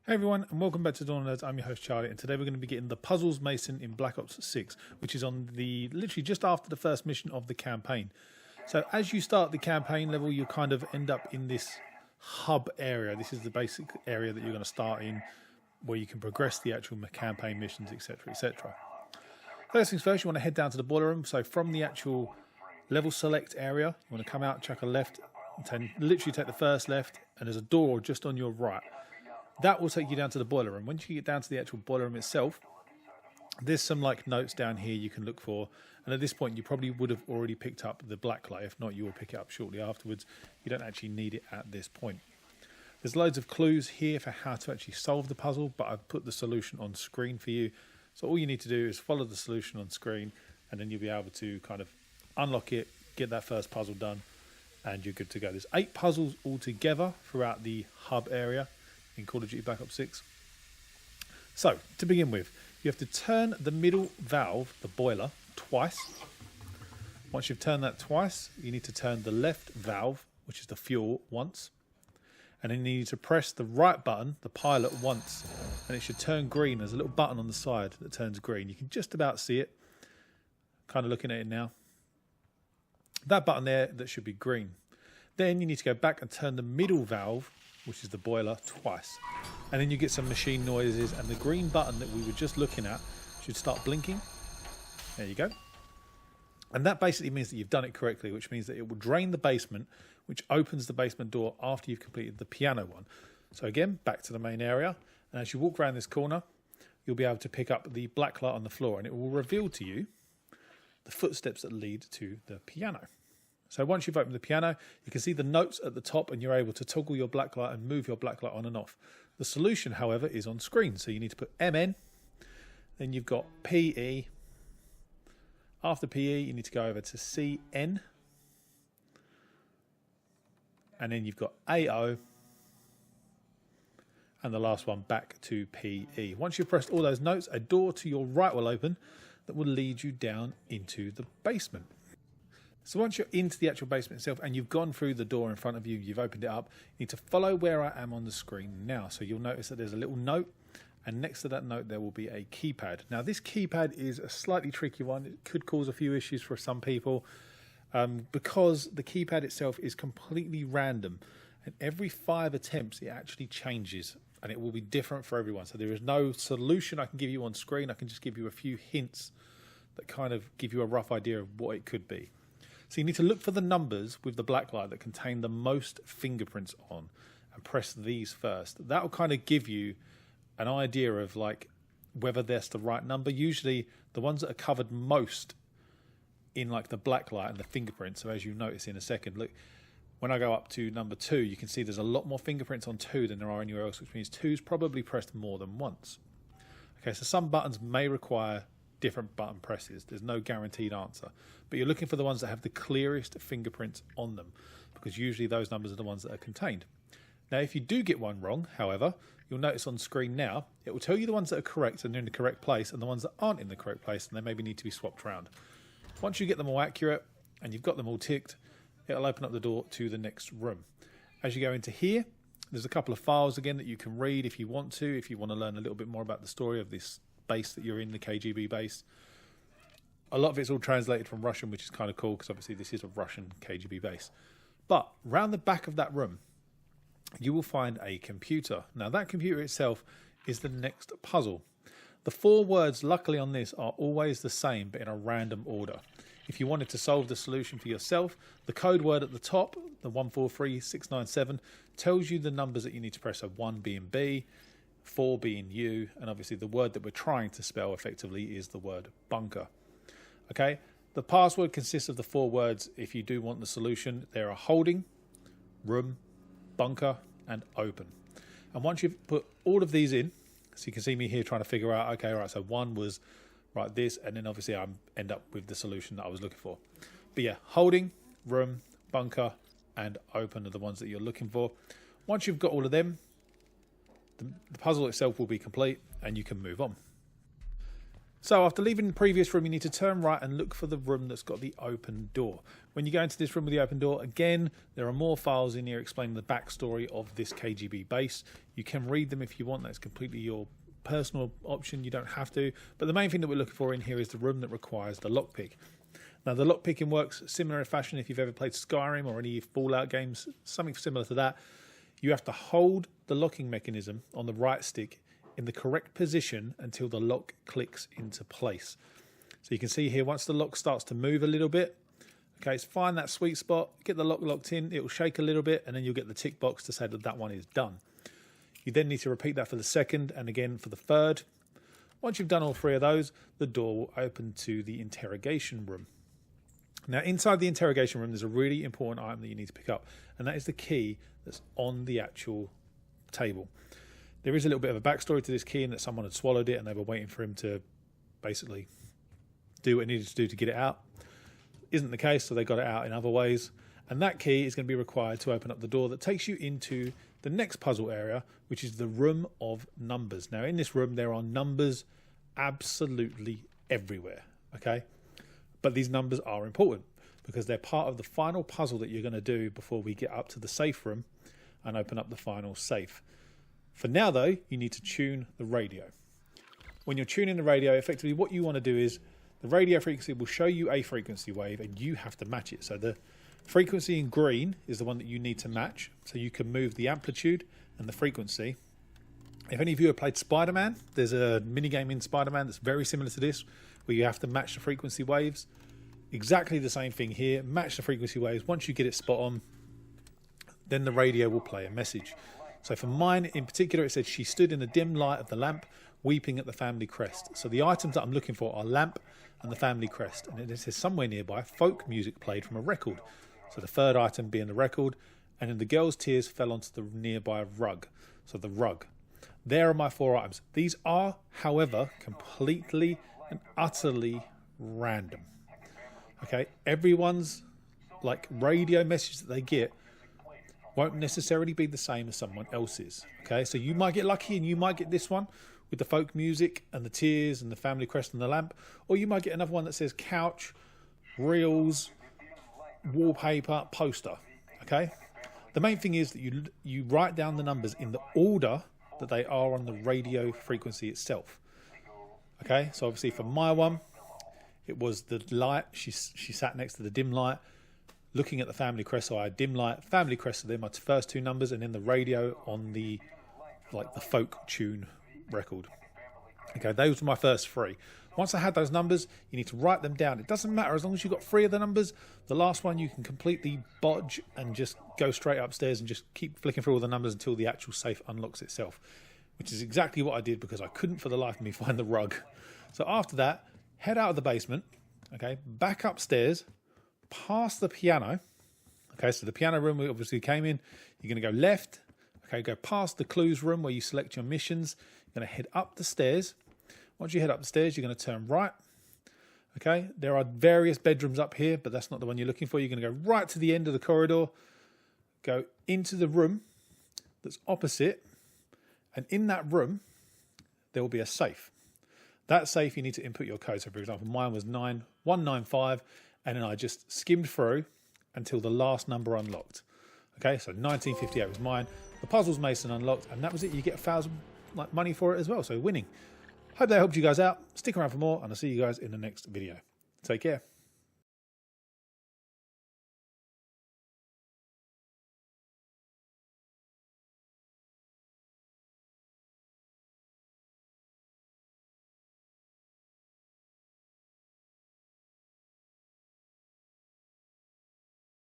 Hey everyone, and welcome back to Dawn of Nerds. I'm your host Charlie, and today we're going to be getting the Puzzles Mason in Black Ops 6, which is on the literally just after the first mission of the campaign. So as you start the campaign level, you kind of end up in this hub area. This is the basic area that you're going to start in, where you can progress the actual campaign missions, etc., etc. First things first, you want to head down to the boiler room. So from the actual level select area, you want to come out, chuck a left, and literally take the first left, and there's a door just on your right. That will take you down to the boiler room. Once you get down to the actual boiler room itself, there's some like notes down here you can look for. And at this point, you probably would have already picked up the black light. If not, you will pick it up shortly afterwards. You don't actually need it at this point. There's loads of clues here for how to actually solve the puzzle, but I've put the solution on screen for you. So all you need to do is follow the solution on screen, and then you'll be able to kind of unlock it, get that first puzzle done, and you're good to go. There's 8 puzzles altogether throughout the hub area in Call of Duty Black Ops 6. So, to begin with, you have to turn the middle valve, the boiler, twice. Once you've turned that twice, you need to turn the left valve, which is the fuel, once. And then you need to press the right button, the pilot, once. And it should turn green. There's a little button on the side that turns green. You can just about see it. Kind of looking at it now. That button there, that should be green. Then you need to go back and turn the middle valve, which is the boiler, twice. And then you get some machine noises, and the green button that we were just looking at should start blinking. There you go. And that basically means that you've done it correctly, which means that it will drain the basement, which opens the basement door after you've completed the piano one. So again, back to the main area. And as you walk around this corner, you'll be able to pick up the black light on the floor, and it will reveal to you the footsteps that lead to the piano. So once you've opened the piano, you can see the notes at the top, and you're able to toggle your black light and move your black light on and off. The solution, however, is on screen. So you need to put MN, then you've got PE. After PE, you need to go over to CN. And then you've got AO. And the last one back to PE. Once you've pressed all those notes, a door to your right will open that will lead you down into the basement. So once you're into the actual basement itself and you've gone through the door in front of you, you've opened it up, you need to follow where I am on the screen now. So you'll notice that there's a little note, and next to that note there will be a keypad. Now this keypad is a slightly tricky one. It could cause a few issues for some people because the keypad itself is completely random, and every 5 attempts it actually changes, and it will be different for everyone. So there is no solution I can give you on screen. I can just give you a few hints that kind of give you a rough idea of what it could be. So you need to look for the numbers with the black light that contain the most fingerprints on, and press these first. That will kind of give you an idea of like whether that's the right number. Usually the ones that are covered most in like the black light and the fingerprints. So as you notice in a second, look, when I go up to number 2, you can see there's a lot more fingerprints on 2 than there are anywhere else, which means 2's probably pressed more than once. Okay, so some buttons may require different button presses. There's no guaranteed answer, but you're looking for the ones that have the clearest fingerprints on them, because usually those numbers are the ones that are contained. Now if you do get one wrong, however, you'll notice on screen now it will tell you the ones that are correct and they're in the correct place, and the ones that aren't in the correct place and they maybe need to be swapped around. Once you get them all accurate and you've got them all ticked, it'll open up the door to the next room. As you go into here, there's a couple of files again that you can read if you want to learn a little bit more about the story of this base that you're in, the KGB base. A lot of it's all translated from Russian, which is kind of cool because obviously this is a Russian KGB base. But round the back of that room, you will find a computer. Now that computer itself is the next puzzle. The 4 words, luckily on this, are always the same, but in a random order. If you wanted to solve the solution for yourself, the code word at the top, the 143697, tells you the numbers that you need to press. So 1 being B, 4 being U, and obviously the word that we're trying to spell effectively is the word bunker. Okay, the password consists of the 4 words. If you do want the solution, there are holding, room, bunker, and open. And once you've put all of these in, so you can see me here trying to figure out, okay, right, so 1 was right this, and then obviously I end up with the solution that I was looking for. But yeah, holding, room, bunker, and open are the ones that you're looking for. Once you've got all of them, the puzzle itself will be complete and you can move on. So after leaving the previous room, you need to turn right and look for the room that's got the open door. When you go into this room with the open door, again, there are more files in here explaining the backstory of this KGB base. You can read them if you want. That's completely your personal option. You don't have to. But the main thing that we're looking for in here is the room that requires the lockpick. Now, the lockpicking works similar in fashion if you've ever played Skyrim or any Fallout games, something similar to that. You have to hold the locking mechanism on the right stick in the correct position until the lock clicks into place. So you can see here, once the lock starts to move a little bit, okay, so find that sweet spot, get the lock locked in, it will shake a little bit, and then you'll get the tick box to say that that one is done. You then need to repeat that for the second and again for the third. Once you've done all three of those, the door will open to the interrogation room. Now, inside the interrogation room, there's a really important item that you need to pick up, and that is the key that's on the actual table. There is a little bit of a backstory to this key in that someone had swallowed it and they were waiting for him to basically do what he needed to do to get it out. Isn't the case, so they got it out in other ways. And that key is going to be required to open up the door that takes you into the next puzzle area, which is the room of numbers. Now, in this room, there are numbers absolutely everywhere, okay? But these numbers are important because they're part of the final puzzle that you're going to do before we get up to the safe room and open up the final safe. For now, though, you need to tune the radio. When you're tuning the radio, effectively what you want to do is the radio frequency will show you a frequency wave and you have to match it. So the frequency in green is the one that you need to match. So you can move the amplitude and the frequency. If any of you have played Spider-Man, there's a minigame in Spider-Man that's very similar to this, where you have to match the frequency waves. Exactly the same thing here. Match the frequency waves. Once you get it spot on, then the radio will play a message. So for mine in particular, it said, she stood in the dim light of the lamp, weeping at the family crest. So the items that I'm looking for are lamp and the family crest. And it says somewhere nearby, folk music played from a record. So the third item being the record. And then the girl's tears fell onto the nearby rug. So the rug. There are my four items. These are, however, completely and utterly random. Okay, everyone's like radio message that they get won't necessarily be the same as someone else's. Okay, so you might get lucky and you might get this one with the folk music and the tears and the family crest and the lamp, or you might get another one that says couch, reels, wallpaper, poster. Okay, the main thing is that you write down the numbers in the order that they are on the radio frequency itself. Okay, so obviously for my one, it was the light. She sat next to the dim light, looking at the family crest. So I had dim light, family crest. So they're my first two numbers, and then the radio on the the folk tune record. Okay, those were my first three. Once I had those numbers, you need to write them down. It doesn't matter as long as you've got three of the numbers. The last one you can completely bodge and just go straight upstairs and just keep flicking through all the numbers until the actual safe unlocks itself, which is exactly what I did because I couldn't for the life of me find the rug. So after that, head out of the basement, okay, back upstairs, past the piano. Okay, so the piano room we obviously came in. You're going to go left, okay, go past the clues room where you select your missions. You're going to head up the stairs. Once you head up the stairs, you're going to turn right. Okay, there are various bedrooms up here, but that's not the one you're looking for. You're going to go right to the end of the corridor, go into the room that's opposite, and in that room, there will be a safe. That safe, you need to input your code. So, for example, mine was 9195, and then I just skimmed through until the last number unlocked. Okay, so 1958 was mine. The puzzle's Mason unlocked, and that was it. You get 1,000 money for it as well, so winning. Hope that helped you guys out. Stick around for more, and I'll see you guys in the next video. Take care.